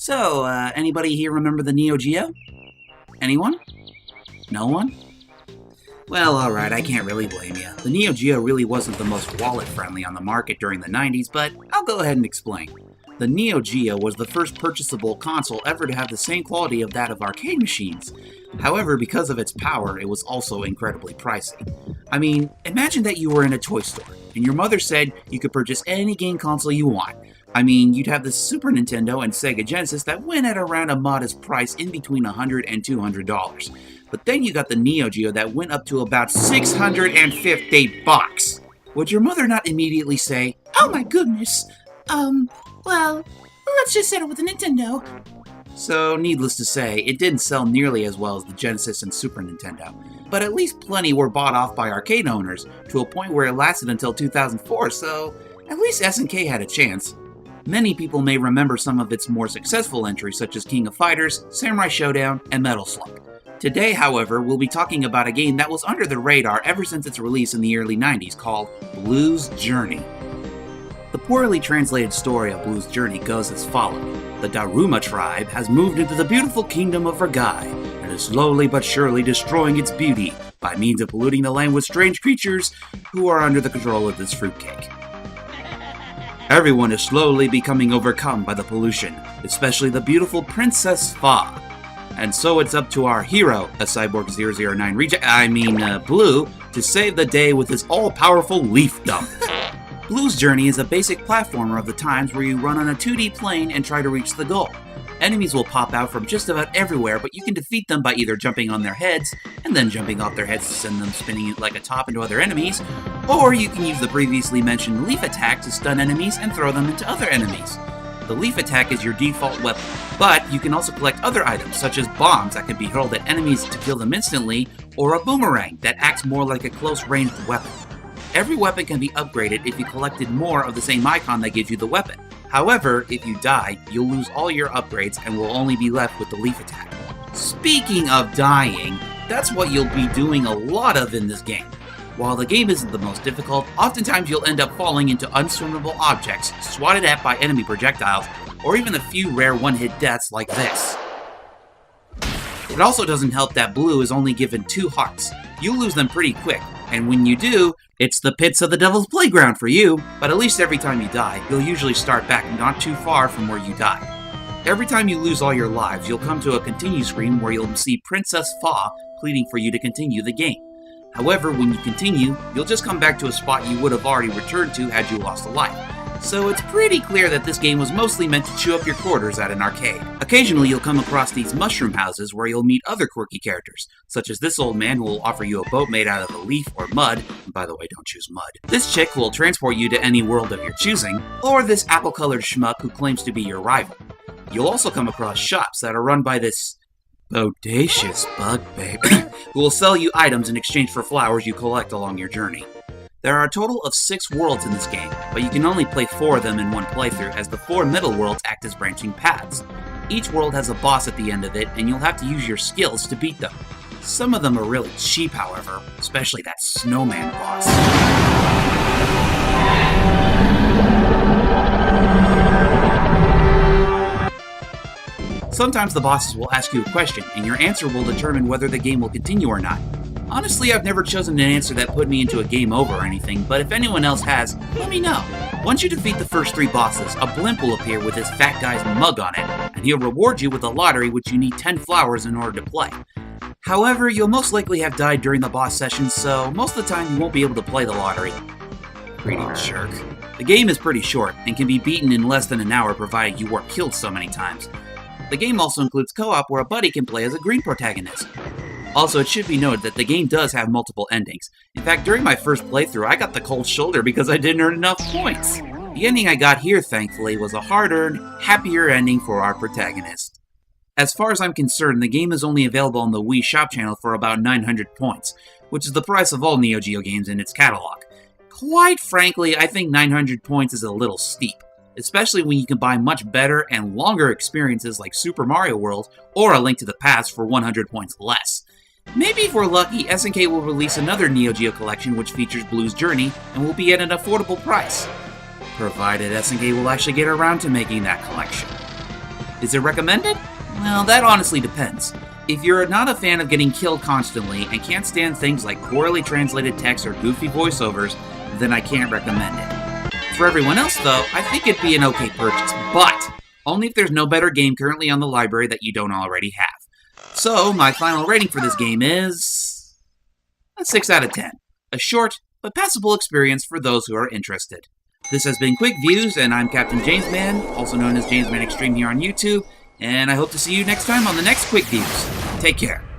So, anybody here remember the Neo Geo? Anyone? No one? Well, alright, I can't really blame you. The Neo Geo really wasn't the most wallet-friendly on the market during the 90s, but I'll go ahead and explain. The Neo Geo was the first purchasable console ever to have the same quality of that of arcade machines. However, because of its power, it was also incredibly pricey. I mean, imagine that you were in a toy store, and your mother said you could purchase any game console you want. I mean, you'd have the Super Nintendo and Sega Genesis that went at around a modest price in between $100 and $200. But then you got the Neo Geo that went up to about $650. Would your mother not immediately say, "Oh my goodness, well, let's just settle with the Nintendo"? So, needless to say, it didn't sell nearly as well as the Genesis and Super Nintendo. But at least plenty were bought off by arcade owners, to a point where it lasted until 2004, so at least SNK had a chance. Many people may remember some of its more successful entries such as King of Fighters, Samurai Showdown, and Metal Slug. Today, however, we'll be talking about a game that was under the radar ever since its release in the early 90s called Blues Journey. The poorly translated story of Blues Journey goes as follows. The Daruma tribe has moved into the beautiful kingdom of Ragai and is slowly but surely destroying its beauty by means of polluting the land with strange creatures who are under the control of this fruitcake. Everyone is slowly becoming overcome by the pollution, especially the beautiful Princess Fa. And so it's up to our hero, a Cyborg 009 Blue, to save the day with his all-powerful leaf dump. Blues Journey is a basic platformer of the times where you run on a 2D plane and try to reach the goal. Enemies will pop out from just about everywhere, but you can defeat them by either jumping on their heads, and then jumping off their heads to send them spinning like a top into other enemies, or you can use the previously mentioned leaf attack to stun enemies and throw them into other enemies. The leaf attack is your default weapon, but you can also collect other items, such as bombs that can be hurled at enemies to kill them instantly, or a boomerang that acts more like a close-ranged weapon. Every weapon can be upgraded if you collected more of the same icon that gives you the weapon. However, if you die, you'll lose all your upgrades and will only be left with the leaf attack. Speaking of dying, that's what you'll be doing a lot of in this game. While the game isn't the most difficult, oftentimes you'll end up falling into unswimmable objects, swatted at by enemy projectiles, or even a few rare one-hit deaths like this. It also doesn't help that Blue is only given 2 hearts. You'll lose them pretty quick, and when you do, it's the pits of the Devil's Playground for you. But at least every time you die, you'll usually start back not too far from where you died. Every time you lose all your lives, you'll come to a continue screen where you'll see Princess Fa pleading for you to continue the game. However, when you continue, you'll just come back to a spot you would have already returned to had you lost a life. So it's pretty clear that this game was mostly meant to chew up your quarters at an arcade. Occasionally you'll come across these mushroom houses where you'll meet other quirky characters, such as this old man who will offer you a boat made out of a leaf or mud, and by the way, don't choose mud. This chick who will transport you to any world of your choosing, or this apple-colored schmuck who claims to be your rival. You'll also come across shops that are run by this bodacious bug babe who will sell you items in exchange for flowers you collect along your journey. There are a total of 6 worlds in this game, but you can only play 4 of them in one playthrough as the 4 middle worlds act as branching paths. Each world has a boss at the end of it, and you'll have to use your skills to beat them. Some of them are really cheap, however, especially that snowman boss. Sometimes the bosses will ask you a question, and your answer will determine whether the game will continue or not. Honestly, I've never chosen an answer that put me into a game over or anything, but if anyone else has, let me know. Once you defeat the first 3 bosses, a blimp will appear with his fat guy's mug on it, and he'll reward you with a lottery which you need 10 flowers in order to play. However, you'll most likely have died during the boss sessions, so most of the time you won't be able to play the lottery. Greedy jerk. The game is pretty short, and can be beaten in less than an hour provided you weren't killed so many times. The game also includes co-op where a buddy can play as a green protagonist. Also, it should be noted that the game does have multiple endings. In fact, during my first playthrough, I got the cold shoulder because I didn't earn enough points. The ending I got here, thankfully, was a hard-earned, happier ending for our protagonist. As far as I'm concerned, the game is only available on the Wii Shop channel for about 900 points, which is the price of all Neo Geo games in its catalog. Quite frankly, I think 900 points is a little steep, especially when you can buy much better and longer experiences like Super Mario World or A Link to the Past for 100 points less. Maybe if we're lucky, SNK will release another Neo Geo collection which features Blues Journey and will be at an affordable price. Provided SNK will actually get around to making that collection. Is it recommended? Well, that honestly depends. If you're not a fan of getting killed constantly and can't stand things like poorly translated text or goofy voiceovers, then I can't recommend it. For everyone else, though, I think it'd be an okay purchase, but only if there's no better game currently on the library that you don't already have. So, my final rating for this game is a 6 out of 10. A short, but passable experience for those who are interested. This has been QuikViews, and I'm Captain Jamesman, also known as Jamesman Extreme here on YouTube, and I hope to see you next time on the next QuikViews. Take care.